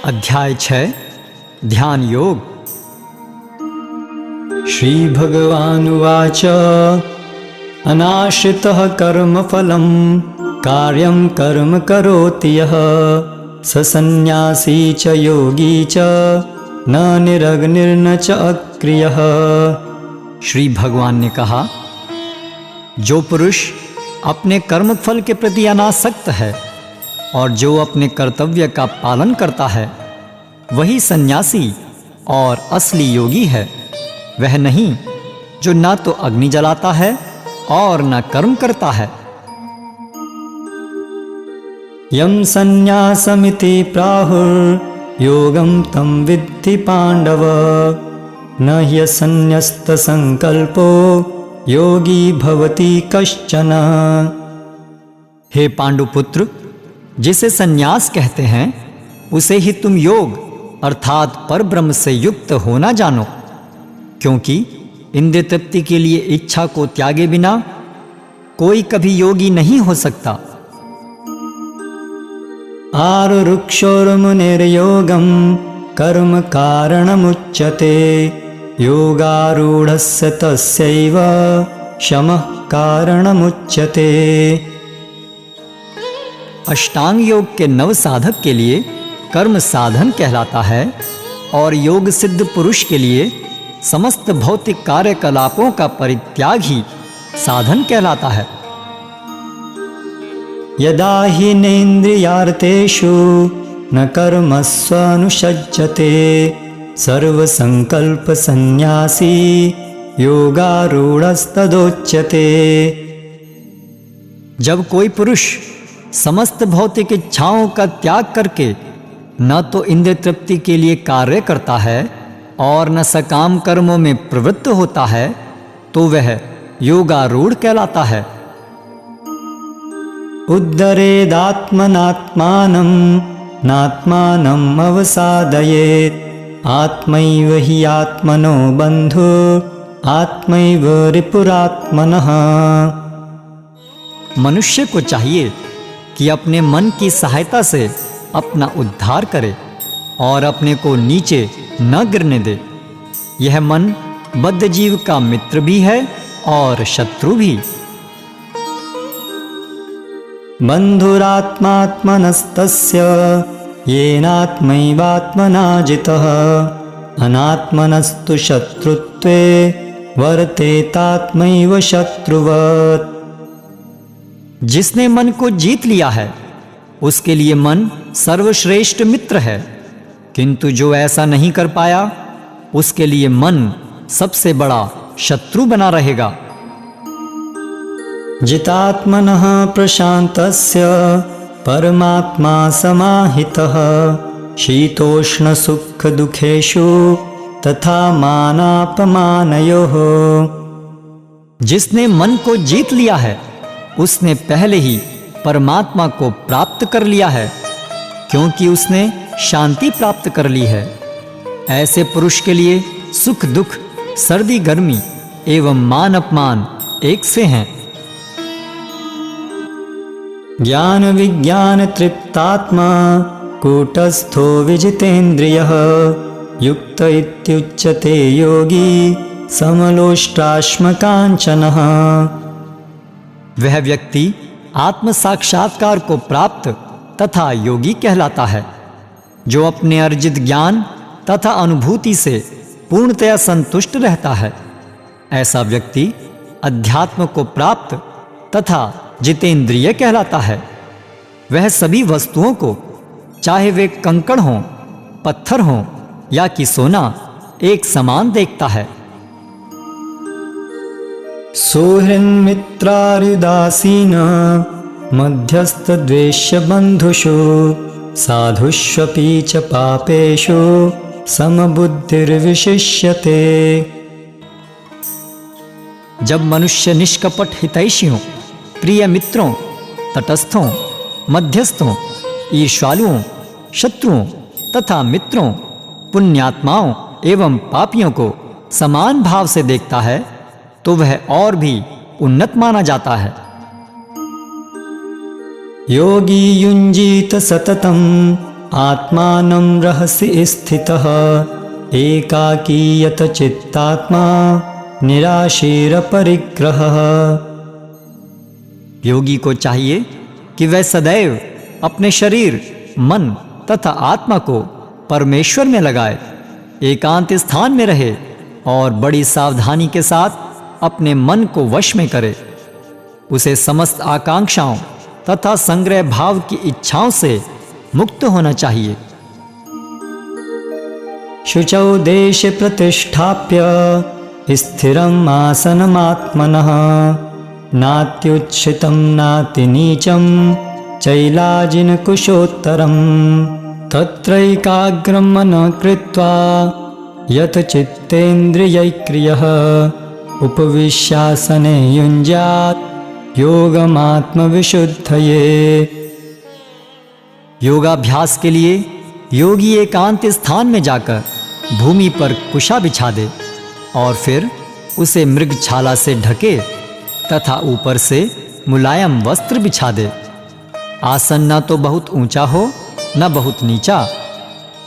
अध्याय 6 ध्यान योग। श्री भगवानुवाच अनाश्रितः कर्मफलं कार्यं कर्म करोति यः स सन्न्यासी च योगी च न निरग्निर्न च अक्रियः। श्री भगवान ने कहा, जो पुरुष अपने कर्मफल के प्रति अनासक्त है और जो अपने कर्तव्य का पालन करता है वही सन्यासी और असली योगी है। वह नहीं जो ना तो अग्नि जलाता है और न कर्म करता है। यं सन्न्यासमिति प्राहुर्योगं तं विद्धि पाण्डव न ह्यसन्न्यस्तसंकल्पो योगी भवति कश्चन। हे पांडुपुत्र, जिसे सन्यास कहते हैं उसे ही तुम योग अर्थात परब्रह्म से युक्त होना जानो, क्योंकि इंद्रिय तृप्ति के लिए इच्छा को त्यागे बिना कोई कभी योगी नहीं हो सकता। आरुरुक्षोर्मुनिर्योगं कर्म कारणमुच्यते योगारूढ़स्य तस्यैव शमः कारणमुच्यते। अष्टांग योग के नव साधक के लिए कर्म साधन कहलाता है और योग सिद्ध पुरुष के लिए समस्त भौतिक कार्यकलापों का परित्याग ही साधन कहलाता है। यदा हि नेन्द्रियार्थेषु न कर्मस्वनुषज्जते सर्वसंकल्प सन्न्यासी योगारूढ़स्तदोच्यते। जब कोई पुरुष समस्त भौतिक इच्छाओं का त्याग करके न तो इंद्रिय तृप्ति के लिए कार्य करता है और न सकाम कर्मों में प्रवृत्त होता है तो वह योगारूढ़ कहलाता है। उद्धरेदात्मनात्मानं नात्मानम् अवसादयेत् आत्मैव हि आत्मनो बन्धु आत्मैव रिपुरात्मनः। मनुष्य को चाहिए कि अपने मन की सहायता से अपना उद्धार करे और अपने को नीचे न गिरने दे। यह मन बद्ध जीव का मित्र भी है और शत्रु भी। बन्धुरात्मात्मनस्तस्य येनात्मैवात्मना जितः अनात्मनस्तु शत्रुत्वे वर्तेतात्मैव शत्रुवत्। जिसने मन को जीत लिया है उसके लिए मन सर्वश्रेष्ठ मित्र है, किंतु जो ऐसा नहीं कर पाया उसके लिए मन सबसे बड़ा शत्रु बना रहेगा। जितात्मनः प्रशान्तस्य परमात्मा समाहितः शीतोष्ण सुख दुखेषु तथा मानापमानयोः। जिसने मन को जीत लिया है उसने पहले ही परमात्मा को प्राप्त कर लिया है, क्योंकि उसने शांति प्राप्त कर ली है। ऐसे पुरुष के लिए सुख दुख, सर्दी गर्मी एवं मान अपमान एक से हैं। ज्ञान विज्ञान तृप्तात्मा कूटस्थो विजितेन्द्रियः युक्त इत्युच्यते योगी समलोष्टाश्मकाञ्चनः। वह व्यक्ति आत्म साक्षात्कार को प्राप्त तथा योगी कहलाता है, जो अपने अर्जित ज्ञान तथा अनुभूति से पूर्णतया संतुष्ट रहता है। ऐसा व्यक्ति अध्यात्म को प्राप्त तथा जितेंद्रिय कहलाता है। वह सभी वस्तुओं को, चाहे वे कंकड़ हों, पत्थर हों या कि सोना, एक समान देखता है। सुहृन्मित्रार्युदासीन मध्यस्थद्वेष्य बन्धुषु साधुष्वपि च पापेषु समबुद्धिर्विशिष्यते। जब मनुष्य निष्कपट हितैषियों, प्रिय मित्रों, तटस्थों, मध्यस्थों, ईर्ष्यालुओं, शत्रुओं तथा मित्रों, पुण्यात्माओं एवं पापियों को समान भाव से देखता है तो वह और भी उन्नत माना जाता है। योगी युञ्जीत सततम् आत्मानं रहसि स्थितः एकाकी यत चित्तात्मा निराशीरपरिग्रहः। योगी को चाहिए कि वह सदैव अपने शरीर, मन तथा आत्मा को परमेश्वर में लगाए, एकांत स्थान में रहे और बड़ी सावधानी के साथ अपने मन को वश में करे। उसे समस्त आकांक्षाओं तथा संग्रह भाव की इच्छाओं से मुक्त होना चाहिए। शुचौ देशे प्रतिष्ठाप्य स्थिरम् आसनमात्मनः नात्युच्छ्रितं नातिनीचं चैलाजिनकुशोत्तरम् तत्रैकाग्रं मनः कृत्वा यत् चित्तेन्द्रियैक्रियः उपविश्यासने युञ्ज्यात् योगमात्मविशुद्धये। योगाभ्यास के लिए योगी एकांत स्थान में जाकर भूमि पर कुशा बिछा दे और फिर उसे मृगछाला से ढके तथा ऊपर से मुलायम वस्त्र बिछा दे। आसन न तो बहुत ऊंचा हो न बहुत नीचा,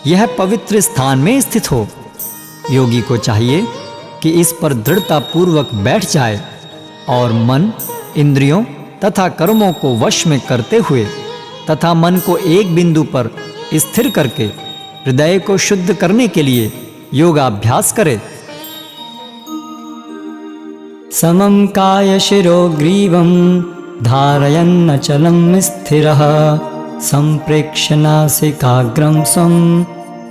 यह पवित्र स्थान में स्थित हो। योगी को चाहिए कि इस पर दृढ़ता पूर्वक बैठ जाए और मन, इंद्रियों तथा कर्मों को वश में करते हुए तथा मन को एक बिंदु पर स्थिर करके हृदय को शुद्ध करने के लिए योगाभ्यास करे। समं कायशिरो ग्रीवं धारयन्नचलं स्थिरः सम्प्रेक्ष्य नासिकाग्रं स्वं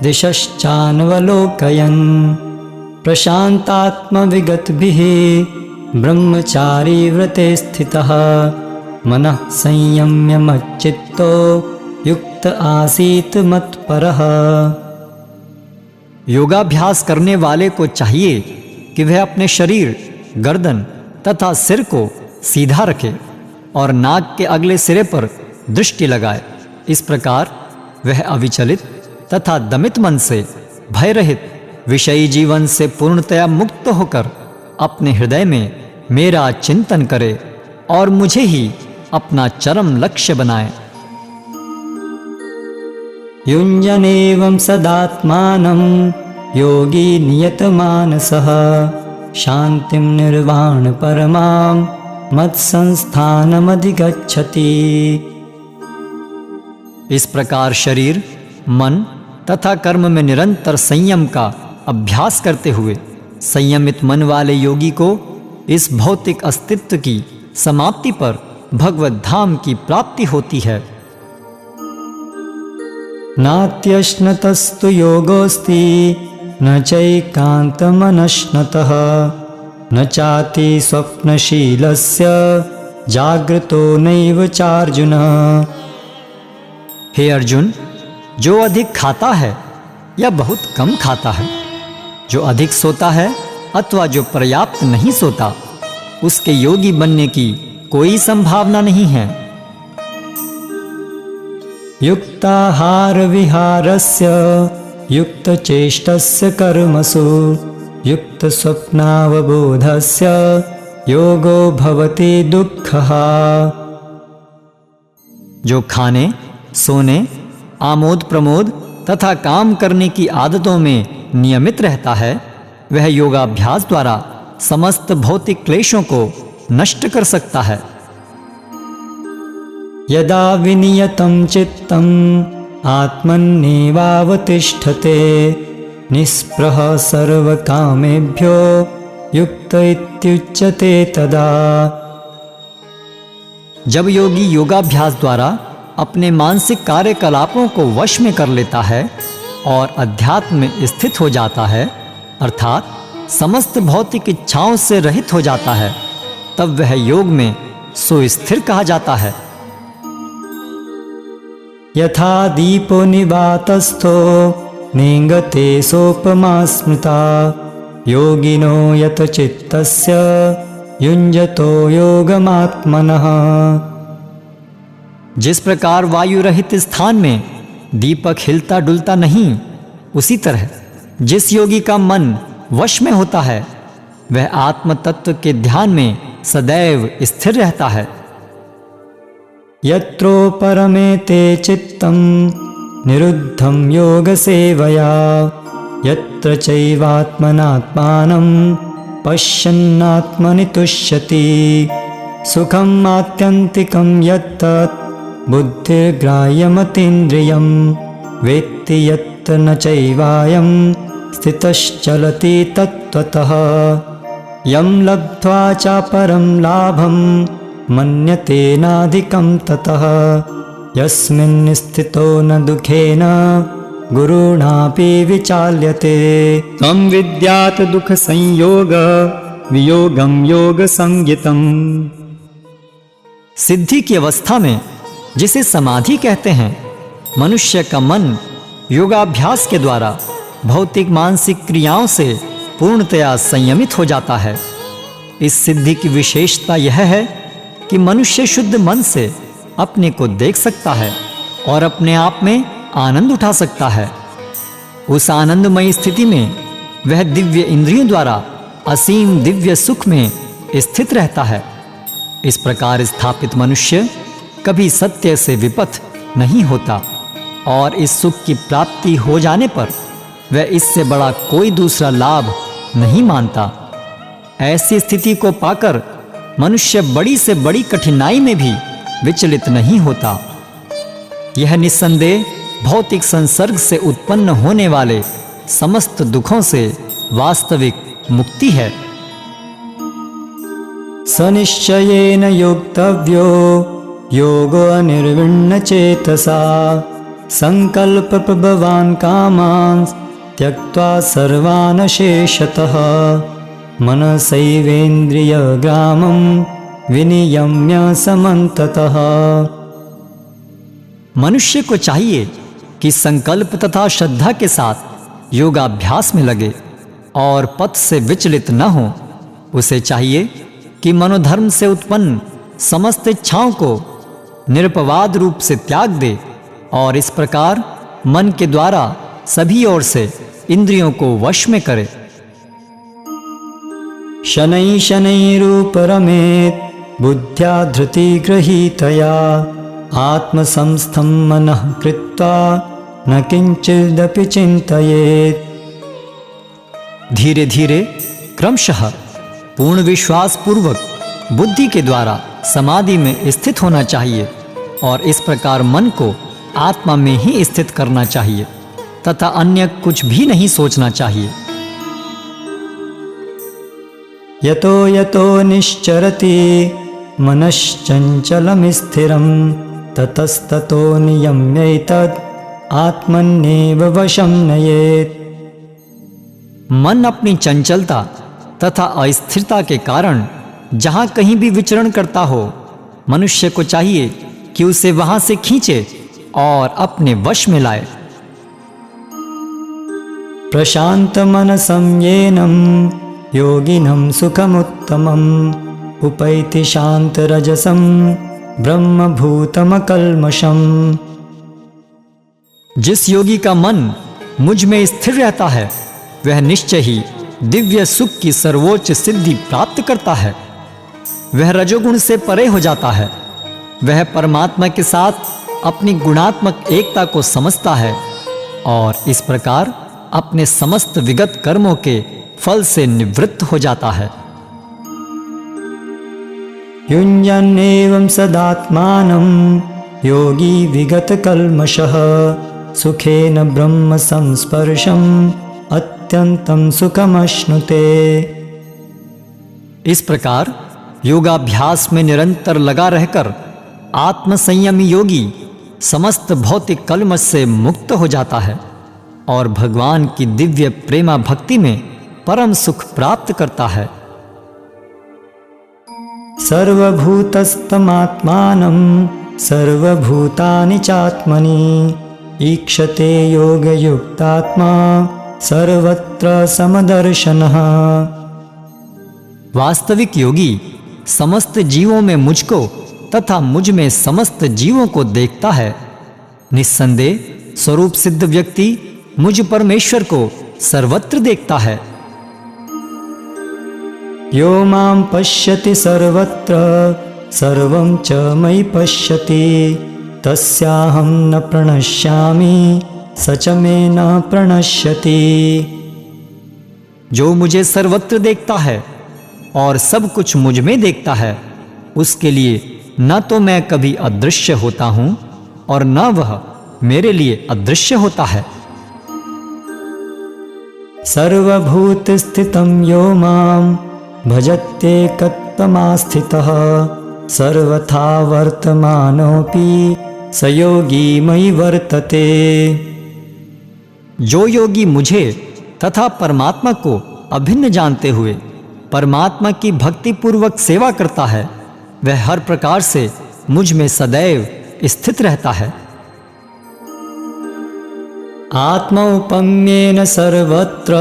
दिशश्चानवलोकयन् प्रशान्तात्मविगतभिः ब्रह्मचारी व्रते स्थितः मनः संयम्य मच्चित्तो युक्त आसीत मत्परः। योगाभ्यास करने वाले को चाहिए कि वह अपने शरीर, गर्दन तथा सिर को सीधा रखे और नाक के अगले सिरे पर दृष्टि लगाए। इस प्रकार वह अविचलित तथा दमित मन से, भय रहित, विषयी जीवन से पूर्णतया मुक्त होकर अपने हृदय में मेरा चिंतन करे और मुझे ही अपना चरम लक्ष्य बनाए। युञ्जनेवं सदात्मानं योगी नियतमानसः शान्तिं निर्वाण परमां मत्संस्थानमधिगच्छति। इस प्रकार शरीर, मन तथा कर्म में निरंतर संयम का अभ्यास करते हुए संयमित मन वाले योगी को इस भौतिक अस्तित्व की समाप्ति पर भगवत धाम की प्राप्ति होती है। नात्यश्नतस्तु योगोऽस्ति न चैकान्तमनश्नतः न चाति स्वप्नशीलस्य जागृतो नैव चार्जुन। हे अर्जुन, जो अधिक खाता है या बहुत कम खाता है, जो अधिक सोता है अथवा जो पर्याप्त नहीं सोता, उसके योगी बनने की कोई संभावना नहीं है। युक्ताहार विहारस्य युक्तचेष्टस्य कर्मसु युक्त स्वप्नावबोधस्य योगो भवति दुःखः। जो खाने, सोने, आमोद प्रमोद तथा काम करने की आदतों में नियमित रहता है, वह योगाभ्यास द्वारा समस्त भौतिक क्लेशों को नष्ट कर सकता है। यदा विनियतं चित्तम् आत्मन्नेवावतिष्ठते निःस्पृहः सर्वकामेभ्यो युक्त इत्युच्यते तदा। जब योगी योगाभ्यास द्वारा अपने मानसिक कार्यकलापों को वश में कर लेता है और अध्यात्म में स्थित हो जाता है, अर्थात समस्त भौतिक इच्छाओं से रहित हो जाता है, तब वह योग में सुस्थिर कहा जाता है। यथा दीपो निवातस्थो नेङ्गते सोपमा स्मृता योगिनो यत चित्तस्य युञ्जतो योगमात्मनः। जिस प्रकार वायु रहित स्थान में दीपक हिलता डुलता नहीं, उसी तरह जिस योगी का मन वश में होता है, वह आत्म तत्व के ध्यान में सदैव स्थिर रहता है। यत्रो परमेते चित्तं निरुद्धं योगसेवया यत्र चैवात्मनात्मानं पश्यन्नात्मनि तुष्यति सुखम् आत्यन्तिकं यत्तत् बुद्धिर्ग्राह्यमतीन्द्रियं वेत्ति यत् न चैवायं स्थितश्चलति तत्त्वतः यं लब्ध्वा चापरं लाभं मन्यते नाधिकं ततः यस्मिन् स्थितो न दुःखेन गुरुणापि विचाल्यते तं विद्यात् दुःखसंयोग वियोगं योगसंज्ञितम्। सिद्धि की अवस्था में जिसे समाधि कहते हैं, मनुष्य का मन योगाभ्यास के द्वारा भौतिक मानसिक क्रियाओं से पूर्णतया संयमित हो जाता है। इस सिद्धि की विशेषता यह है कि मनुष्य शुद्ध मन से अपने को देख सकता है और अपने आप में आनंद उठा सकता है। उस आनंदमयी स्थिति में वह दिव्य इंद्रियों द्वारा असीम दिव्य सुख में स्थित रहता है। इस प्रकार स्थापित मनुष्य कभी सत्य से विपथ नहीं होता और इस सुख की प्राप्ति हो जाने पर वह इससे बड़ा कोई दूसरा लाभ नहीं मानता। ऐसी स्थिति को पाकर मनुष्य बड़ी से बड़ी कठिनाई में भी विचलित नहीं होता। यह निस्संदेह भौतिक संसर्ग से उत्पन्न होने वाले समस्त दुखों से वास्तविक मुक्ति है। सनिश्चयेन योक्तव्यो योगो अनिर्विण्णचेतसा संकल्पप्रभवान् कामान् त्यक्त्वा सर्वान् शेषतः मनसैवेन्द्रियग्रामं विनियम्य समन्ततः। मनुष्य को चाहिए कि संकल्प तथा श्रद्धा के साथ योगाभ्यास में लगे और पथ से विचलित न हो। उसे चाहिए कि मनोधर्म से उत्पन्न समस्त इच्छाओं को निरपवाद रूप से त्याग दे और इस प्रकार मन के द्वारा सभी ओर से इंद्रियों को वश में करे। शनैः शनैरूपरमेत् बुद्ध्या धृतिगृहीतया आत्मसंस्थं मनः कृत्वा न किंचिदपि चिंतयेत्। धीरे धीरे क्रमशः पूर्ण विश्वास पूर्वक बुद्धि के द्वारा समाधि में स्थित होना चाहिए और इस प्रकार मन को आत्मा में ही स्थित करना चाहिए तथा अन्य कुछ भी नहीं सोचना चाहिए। यतो यतो निश्चरति मनश्चंचलम् स्थिरं ततस्ततो नियम्यैतद् आत्मन्येव वशं नयेत्। मन अपनी चंचलता तथा अस्थिरता के कारण जहाँ कहीं भी विचरण करता हो, मनुष्य को चाहिए कि उसे वहां से खींचे और अपने वश में लाए। प्रशान्तमनसं येनं योगिनं सुखमुत्तमम् उपैति शान्तरजसं ब्रह्मभूतमकल्मषम्। जिस योगी का मन मुझ में स्थिर रहता है, वह निश्चय ही दिव्य सुख की सर्वोच्च सिद्धि प्राप्त करता है। वह रजोगुण से परे हो जाता है। वह परमात्मा के साथ अपनी गुणात्मक एकता को समझता है और इस प्रकार अपने समस्त विगत कर्मों के फल से निवृत्त हो जाता है। युञ्जन्नेवं सदात्मानं योगी विगतकल्मषः सुखेन ब्रह्म संस्पर्शम् अत्यंतं सुखमश्नुते। इस प्रकार योगाभ्यास में निरंतर लगा रहकर आत्मसंयमी योगी समस्त भौतिक कल्मष से मुक्त हो जाता है और भगवान की दिव्य प्रेमा भक्ति में परम सुख प्राप्त करता है। सर्वभूतस्थमात्मानं सर्वभूतानि चात्मनि ईक्षते योगयुक्तात्मा सर्वत्र समदर्शनः। वास्तविक योगी समस्त जीवों में मुझको तथा मुझ में समस्त जीवों को देखता है। निस्संदेह स्वरूप सिद्ध व्यक्ति मुझ परमेश्वर को सर्वत्र देखता है। यो मां पश्यति सर्वत्र सर्वं च मयि पश्यति तस्याहं न प्रणश्यामि स च मे न प्रणश्यति। जो मुझे सर्वत्र देखता है और सब कुछ मुझ में देखता है, उसके लिए न तो मैं कभी अदृश्य होता हूं और न वह मेरे लिए अदृश्य होता है। सर्वभूतस्थितं यो मां भजत्येकत्वमास्थितः सर्वथा वर्तमानोऽपि स योगी मयि वर्तते। जो योगी मुझे तथा परमात्मा को अभिन्न जानते हुए परमात्मा की भक्ति पूर्वक सेवा करता है, वह हर प्रकार से मुझ में सदैव स्थित रहता है। आत्मौपम्येन सर्वत्र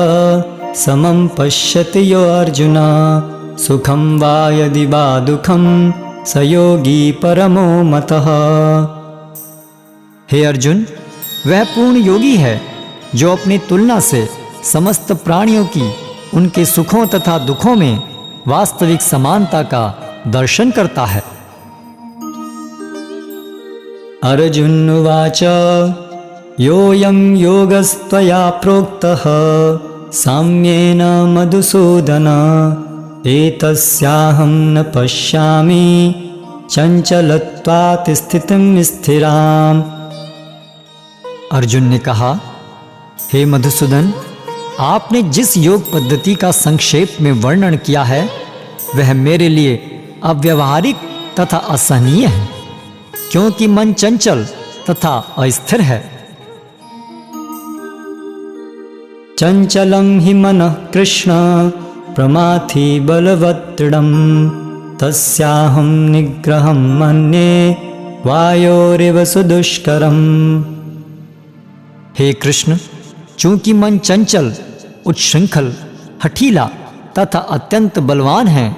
समं पश्यति यो अर्जुन सुखं वा यदि वा दुःखं स योगी परमो मतः। हे अर्जुन, वह पूर्ण योगी है जो अपनी तुलना से समस्त प्राणियों की उनके सुखों तथा दुखों में वास्तविक समानता का दर्शन करता है। अर्जुन उवाच योऽयं योगस्त्वया प्रोक्तः साम्येन मधुसूदन एतस्याहं न पश्यामि चञ्चलत्वात् स्थितिं स्थिराम्। अर्जुन ने कहा, हे मधुसूदन, आपने जिस योग पद्धति का संक्षेप में वर्णन किया है वह मेरे लिए अव्यावहारिक तथा असहनीय है, क्योंकि मन चंचल तथा अस्थिर है। चंचलं हि मनः कृष्ण प्रमाथि बलवत्दृढं तस्याहं निग्रहं मन्ये वायोरिव सुदुष्करम्। हे कृष्ण, चूंकि मन चंचल, उच्छृंखल, हठीला तथा अत्यंत बलवान है,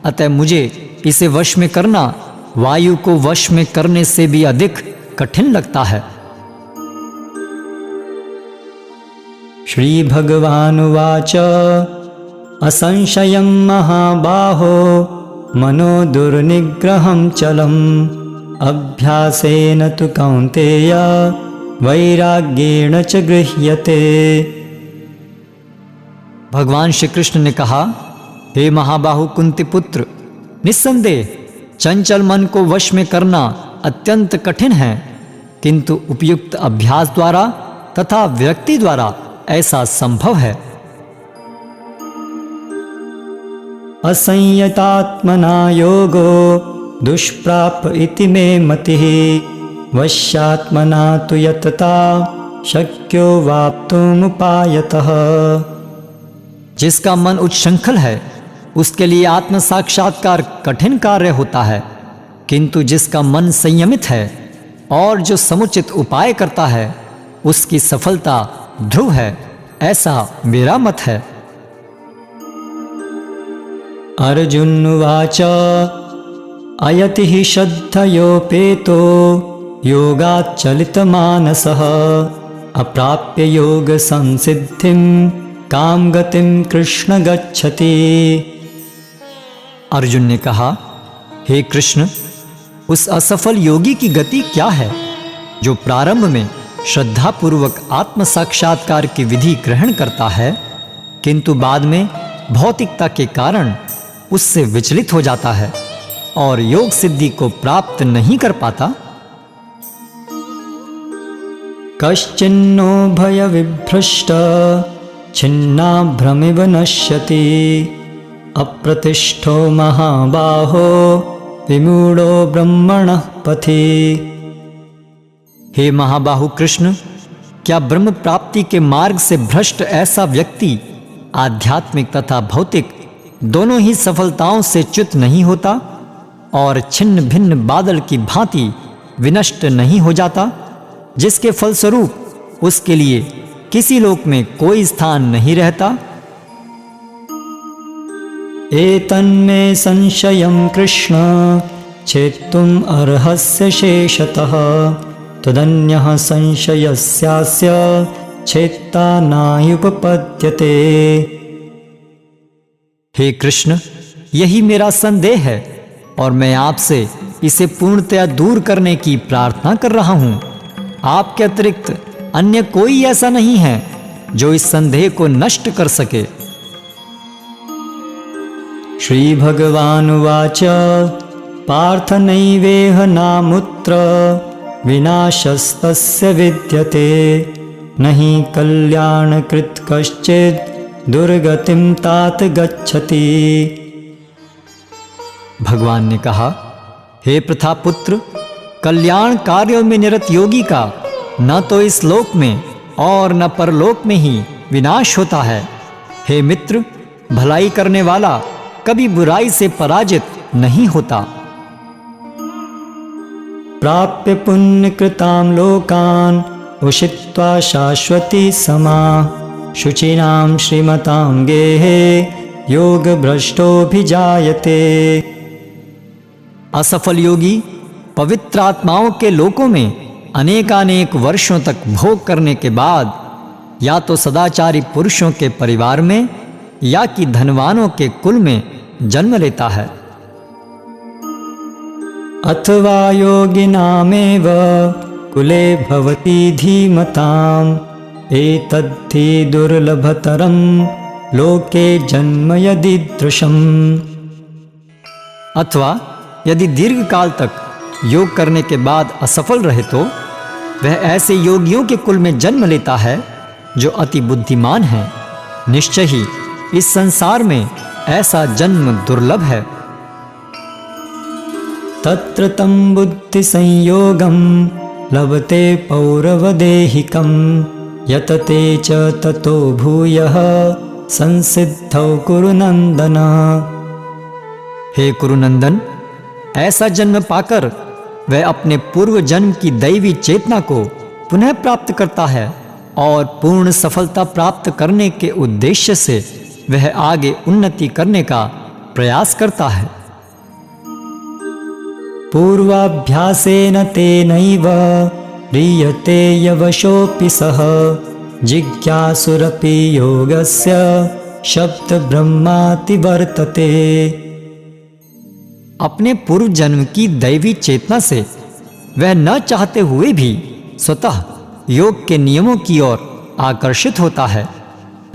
अतः मुझे इसे वश में करना वायु को वश में करने से भी अधिक कठिन लगता है। श्री भगवानुवाच असंशयं महाबाहो मनो दुर्निग्रहं चलम् अभ्यासेन तु कौन्तेय वैराग्येण च गृह्यते। भगवान श्री कृष्ण ने कहा, हे महाबाहु कुंती पुत्र, निस्संदेह चंचल मन को वश में करना अत्यंत कठिन है, किंतु उपयुक्त अभ्यास द्वारा तथा व्यक्ति द्वारा ऐसा संभव है। असंयतात्मना योगो दुष्प्राप इति मे मतिः वश्यात्मना तु यतता शक्यो वाप्तुमुपायतः। जिसका मन उच्छृंखल है उसके लिए आत्म साक्षात्कार कठिन कार्य होता है, किंतु जिसका मन संयमित है और जो समुचित उपाय करता है उसकी सफलता ध्रुव है, ऐसा मेरा मत है। अर्जुन उवाच अयति हि श्रद्धयोपेतो योगाच्चलितमानसः अप्राप्य योग संसिद्धिं काम गतिं कृष्ण गच्छति। अर्जुन ने कहा, हे कृष्ण, उस असफल योगी की गति क्या है जो प्रारंभ में श्रद्धापूर्वक आत्म साक्षात्कार की विधि ग्रहण करता है, किंतु बाद में भौतिकता के कारण उससे विचलित हो जाता है और योग सिद्धि को प्राप्त नहीं कर पाता। कश्चिन्नो भय विभ्रष्ट छिन्नाभ्रमिव नश्यति अप्रतिष्ठो महाबाहो विमूढ़ो ब्रह्मणः पथि। हे महाबाहु कृष्ण, क्या ब्रह्म प्राप्ति के मार्ग से भ्रष्ट ऐसा व्यक्ति आध्यात्मिक तथा भौतिक दोनों ही सफलताओं से च्युत नहीं होता और छिन्न भिन्न बादल की भांति विनष्ट नहीं हो जाता, जिसके फलस्वरूप उसके लिए किसी लोक में कोई स्थान नहीं रहता? एतन्मे संशयं कृष्ण छेत्तुम् अर्हस्य शेषतः तदन्यः संशयस्यास्य छेत्ता नायुपपद्यते। हे कृष्ण, यही मेरा संदेह है और मैं आपसे इसे पूर्णतया दूर करने की प्रार्थना कर रहा हूं। आपके अतिरिक्त अन्य कोई ऐसा नहीं है जो इस संदेह को नष्ट कर सके। श्री भगवानुवाच पार्थ नैवेह नामुत्र विनाशस्तस्य विद्यते नहि कल्याणकृत् कश्चित् दुर्गतिं तात गच्छति। भगवान ने कहा, हे प्रथापुत्र, कल्याण कार्यों में निरत योगी का न तो इस लोक में और न परलोक में ही विनाश होता है। हे मित्र, भलाई करने वाला कभी बुराई से पराजित नहीं होता। प्राप्य पुण्यकृतां लोकान् उषित्वा शाश्वती समा शुचिनां श्रीमतां गेहे योगभ्रष्टोऽभिजायते। असफल योगी पवित्र आत्माओं के लोकों में अनेकानेक वर्षों तक भोग करने के बाद या तो सदाचारी पुरुषों के परिवार में या कि धनवानों के कुल में जन्म लेता है। अथवा योगिनामेव कुले भवति धीमताम् एतद्धि दुर्लभतरं लोके जन्म यदीदृशम्। अथवा यदि दीर्घ काल तक योग करने के बाद असफल रहे तो वह ऐसे योगियों के कुल में जन्म लेता है जो अति बुद्धिमान हैं। निश्चय ही इस संसार में ऐसा जन्म दुर्लभ है। तत्र तं बुद्धि संयोगं लभते पौरवदेहिकं यतते च ततो भूयः संसिद्धौ कुरुनंदन। हे कुरुनंदन, ऐसा जन्म पाकर वह अपने पूर्व जन्म की दैवी चेतना को पुनः प्राप्त करता है और पूर्ण सफलता प्राप्त करने के उद्देश्य से वह आगे उन्नति करने का प्रयास करता है। पूर्वाभ्यासेन तेनैव ह्रियते यवशोऽपि सः जिज्ञासुरपि योगस्य शब्द ब्रह्माति वर्तते। अपने पूर्व जन्म की दैवी चेतना से वह न चाहते हुए भी स्वतः योग के नियमों की ओर आकर्षित होता है।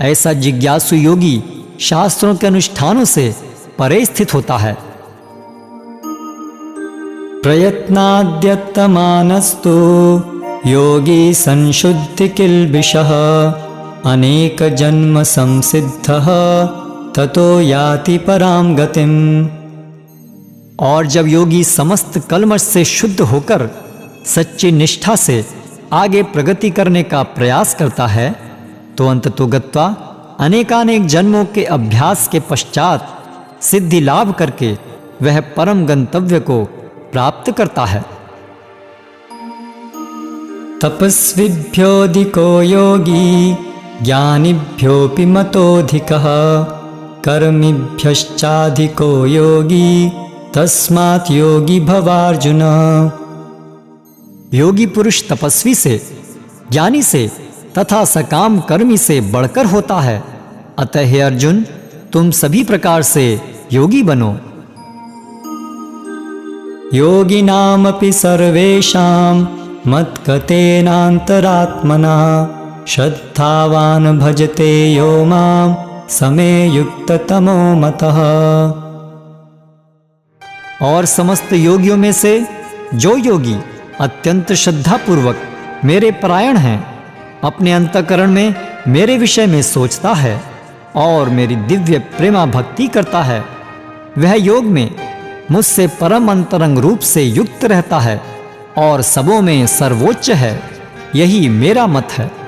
ऐसा जिज्ञासु योगी शास्त्रों के अनुष्ठानों से परे स्थित होता है। प्रयत्नाद्यतमानस्तु योगी संशुद्धि किल्बिषः अनेक जन्म संसिद्धः ततो याति परां गतिम्। और जब योगी समस्त कलमश से शुद्ध होकर सच्ची निष्ठा से आगे प्रगति करने का प्रयास करता है तो अंततो गत्वा अनेकानेक जन्मों के अभ्यास के पश्चात सिद्धि लाभ करके वह परम गंतव्य को प्राप्त करता है। तपस्विभ्योऽधिको योगी ज्ञानिभ्योऽपि मतोऽधिकः कर्मिभ्यश्चाधिको योगी तस्मात् योगी भवार्जुन। योगी पुरुष तपस्वी से, ज्ञानी से तथा सकाम कर्मी से बढ़कर होता है। अतः हे अर्जुन, तुम सभी प्रकार से योगी बनो। योगिनामपि सर्वेषां मत्गतेनान्तरात्मना श्रद्धावान् भजते यो मां समे युक्ततमो मतः। और समस्त योगियों में से जो योगी अत्यंत श्रद्धापूर्वक मेरे परायण हैं, अपने अंतःकरण में मेरे विषय में सोचता है और मेरी दिव्य प्रेमा भक्ति करता है, वह योग में मुझसे परम अंतरंग रूप से युक्त रहता है और सबों में सर्वोच्च है। यही मेरा मत है।